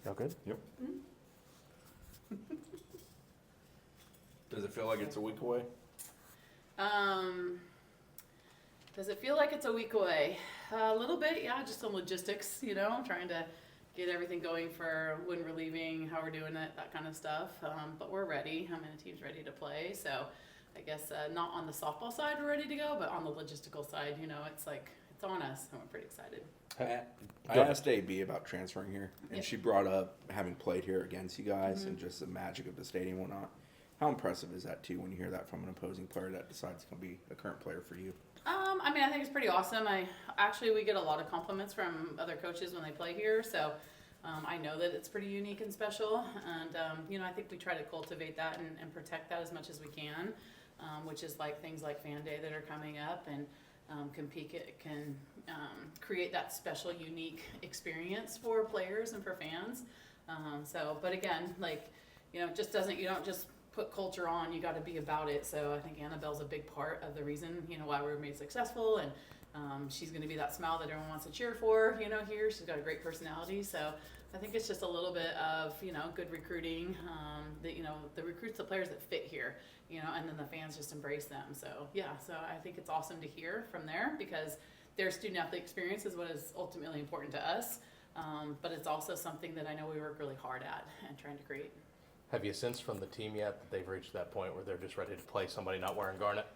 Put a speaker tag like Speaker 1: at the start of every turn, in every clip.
Speaker 1: Y'all good?
Speaker 2: Yep.
Speaker 3: Does it feel like it's a week away?
Speaker 4: Does it feel like it's a week away? A little bit, yeah, just some logistics, trying to get everything going for when we're leaving, how we're doing it, that kind of stuff. But we're ready. I mean, the team's ready to play. So I guess not on the softball side we're ready to go, but on the logistical side, it's like, it's on us, and we're pretty excited.
Speaker 3: I asked AB about transferring here, and
Speaker 4: Yep.
Speaker 3: she brought up having played here against you guys
Speaker 4: Mm-hmm.
Speaker 3: and just the magic of the stadium and whatnot. How impressive is that, too, when you hear that from an opposing player that decides to be a current player for you?
Speaker 4: I mean, I think it's pretty awesome. We get a lot of compliments from other coaches when they play here, so I know that it's pretty unique and special, and I think we try to cultivate that and protect that as much as we can, which is like things like Fan Day that are coming up, and can create that special, unique experience for players and for fans. But again, you don't just put culture on, you got to be about it. So I think Annabelle's a big part of the reason, why we're made successful, and she's going to be that smile that everyone wants to cheer for, here. She's got a great personality. So I think it's just a little bit of, good recruiting, the recruits, the players that fit here, and then the fans just embrace them. So I think it's awesome to hear from there, because their student athlete experience is what is ultimately important to us. But it's also something that I know we work really hard at and trying to create.
Speaker 1: Have you sensed from the team yet that they've reached that point where they're just ready to play somebody not wearing garnet?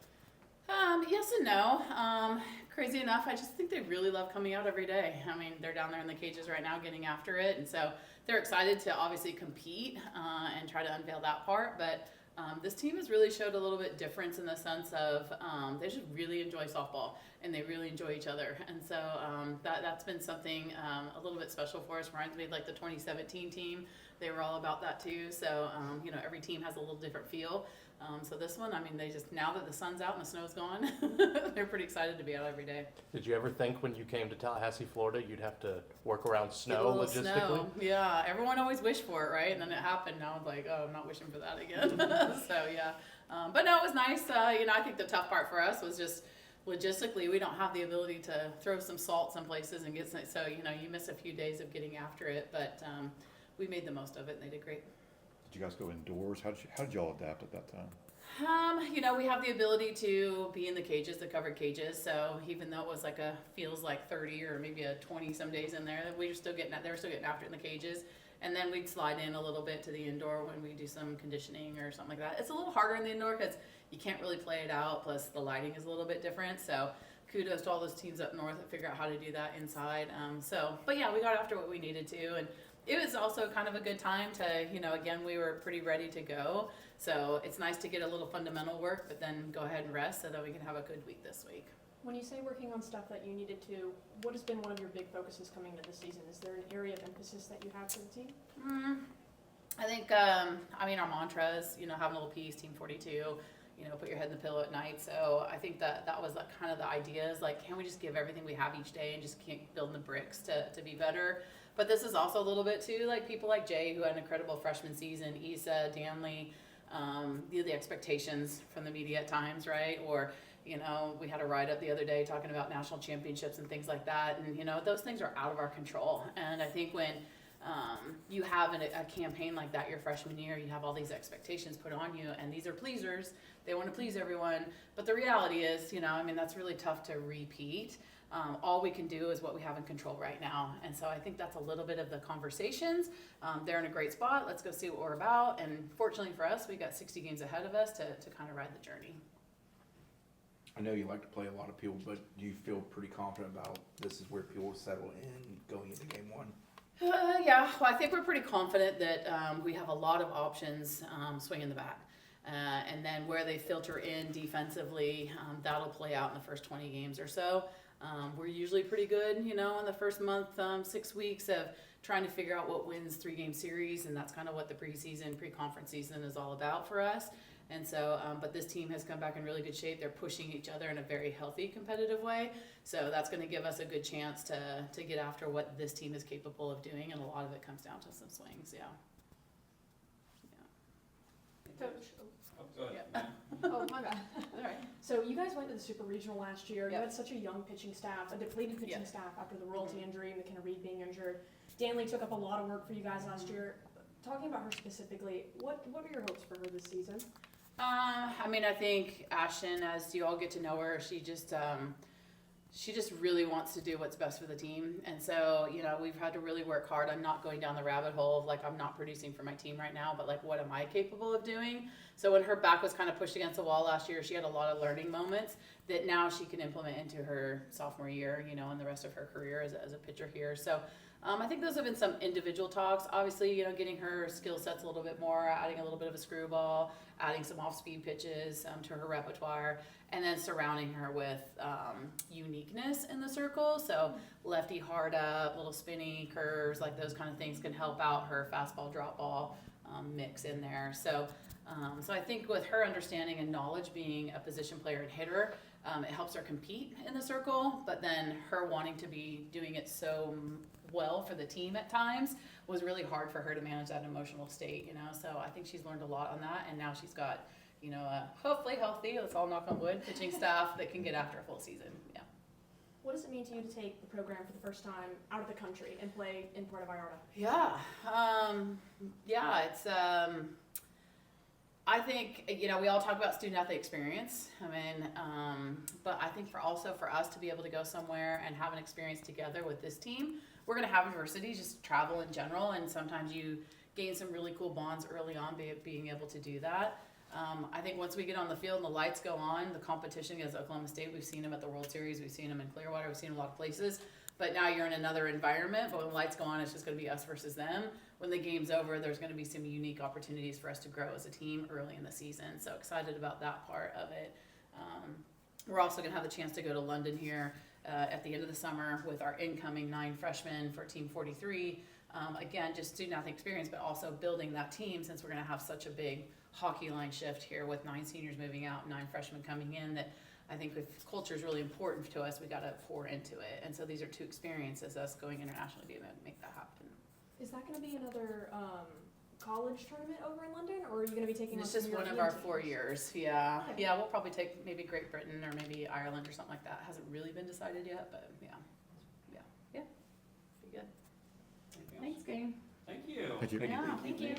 Speaker 4: Yes and no. Crazy enough, I just think they really love coming out every day. I mean, they're down there in the cages right now getting after it, and so they're excited to obviously compete and try to unveil that part. But this team has really showed a little bit difference in the sense of they just really enjoy softball, and they really enjoy each other. And so that's been something a little bit special for us. Reminds me of like the 2017 team. They were all about that too. So, every team has a little different feel. So this one, I mean, now that the sun's out and the snow's gone, they're pretty excited to be out every day.
Speaker 1: Did you ever think when you came to Tallahassee, Florida, you'd have to work around
Speaker 4: Get a
Speaker 1: snow
Speaker 4: little
Speaker 1: logistically?
Speaker 4: snow. Yeah, everyone always wished for it, right? And then it happened. Now I'm like, oh, I'm not wishing for that again. So yeah, but no, it was nice. I think the tough part for us was just logistically, we don't have the ability to throw some salt some places and get some, so you miss a few days of getting after it, but we made the most of it, and they did great.
Speaker 2: Did you guys go indoors? How did y'all adapt at that time?
Speaker 4: We have the ability to be in the cages, the covered cages. So even though it was feels like 30 or maybe a 20 some days in there, they were still getting after it in the cages. And then we'd slide in a little bit to the indoor when we do some conditioning or something like that. It's a little harder in the indoor because you can't really play it out. Plus the lighting is a little bit different. So kudos to all those teams up north that figure out how to do that inside. But yeah, we got after what we needed to, and it was also kind of a good time to, again, we were pretty ready to go. So it's nice to get a little fundamental work, but then go ahead and rest so that we can have a good week this week.
Speaker 5: When you say working on stuff that you needed to, what has been one of your big focuses coming into the season? Is there an area of emphasis that you have for the team?
Speaker 4: I think, our mantras, having a little peace, Team 42, put your head in the pillow at night. So I think that was kind of the idea is can we just give everything we have each day and just keep building the bricks to be better? But this is also a little bit too, people like Jay, who had an incredible freshman season, Issa, Danley, the expectations from the media at times, right? Or, we had a write-up the other day talking about national championships and things like that. And, those things are out of our control. And I think when you have a campaign like that your freshman year, you have all these expectations put on you, and these are pleasers. They want to please everyone. But the reality is, that's really tough to repeat. All we can do is what we have in control right now. And so I think that's a little bit of the conversations. They're in a great spot. Let's go see what we're about. And fortunately for us, we got 60 games ahead of us to kind of ride the journey.
Speaker 3: I know you like to play a lot of people, but do you feel pretty confident about this is where people settle in going into game one?
Speaker 4: Yeah, well, I think we're pretty confident that we have a lot of options swinging the bat. And then where they filter in defensively, that'll play out in the first 20 games or so. We're usually pretty good, in the first month, 6 weeks of trying to figure out what wins 3-game series, and that's kind of what the preseason, pre-conference season is all about for us. And so, but this team has come back in really good shape. They're pushing each other in a very healthy, competitive way. So that's going to give us a good chance to get after what this team is capable of doing, and a lot of it comes down to some swings, yeah.
Speaker 5: Coach.
Speaker 6: Go ahead.
Speaker 4: Yeah.
Speaker 5: Oh, my bad.
Speaker 4: All right.
Speaker 5: So you guys went to the Super Regional last year. You
Speaker 4: Yep.
Speaker 5: had such a young pitching staff, a depleted pitching
Speaker 4: Yep.
Speaker 5: staff after the Royalty injury, McKenna Reed being injured. Danley took up a lot of work for you guys last year. Talking about her specifically, what are your hopes for her this season?
Speaker 4: I mean, I think Ashton, as you all get to know her, she just really wants to do what's best for the team. And so, you know, we've had to really work hard on not going down the rabbit hole of like, I'm not producing for my team right now, but like, what am I capable of doing? So when her back was kind of pushed against the wall last year, she had a lot of learning moments that now she can implement into her sophomore year, you know, and the rest of her career as a pitcher here. So I think those have been some individual talks. Obviously, you know, getting her skill sets a little bit more, adding a little bit of a screwball, adding some off-speed pitches to her repertoire, and then surrounding her with uniqueness in the circle. So lefty hard up, little spinny curves, like those kind of things can help out her fastball, drop ball mix in there. So I think with her understanding and knowledge, being a position player and hitter, it helps her compete in the circle, but then her wanting to be doing it so well for the team at times was really hard for her to manage that emotional state, you know. So I think she's learned a lot on that, and now she's got, you know, a hopefully healthy, let's all knock on wood, pitching staff that can get after a full season. Yeah.
Speaker 5: What does it mean to you to take the program for the first time out of the country and play in Puerto Vallarta?
Speaker 4: Yeah, it's I think, you know, we all talk about student athlete experience. I mean, but I think for us to be able to go somewhere and have an experience together with this team, we're going to have adversity, just travel in general, and sometimes you gain some really cool bonds early on being able to do that. I think once we get on the field and the lights go on, the competition against Oklahoma State, we've seen them at the World Series, we've seen them in Clearwater, we've seen them a lot of places, but now you're in another environment, but when the lights go on, it's just going to be us versus them. When the game's over, there's going to be some unique opportunities for us to grow as a team early in the season, so excited about that part of it. We're also going to have the chance to go to London here at the end of the summer with our incoming 9 freshmen for Team 43. Again, just student athlete experience, but also building that team, since we're going to have such a big hockey line shift here with 9 seniors moving out, 9 freshmen coming in, that I think if culture is really important to us, we got to pour into it. And so these are 2 experiences, us going internationally to be able to make that happen.
Speaker 5: Is that going to be another college tournament over in London, or are you going to be taking
Speaker 4: It's
Speaker 5: on some
Speaker 4: just one of
Speaker 5: European
Speaker 4: our 4
Speaker 5: teams?
Speaker 4: years. Yeah.
Speaker 5: Okay.
Speaker 4: Yeah, we'll probably take maybe Great Britain or maybe Ireland or something like that. Hasn't really been decided yet, but yeah. Be good. Thanks, gang.
Speaker 6: Thank you.
Speaker 2: Thank you.
Speaker 4: Yeah, thank you.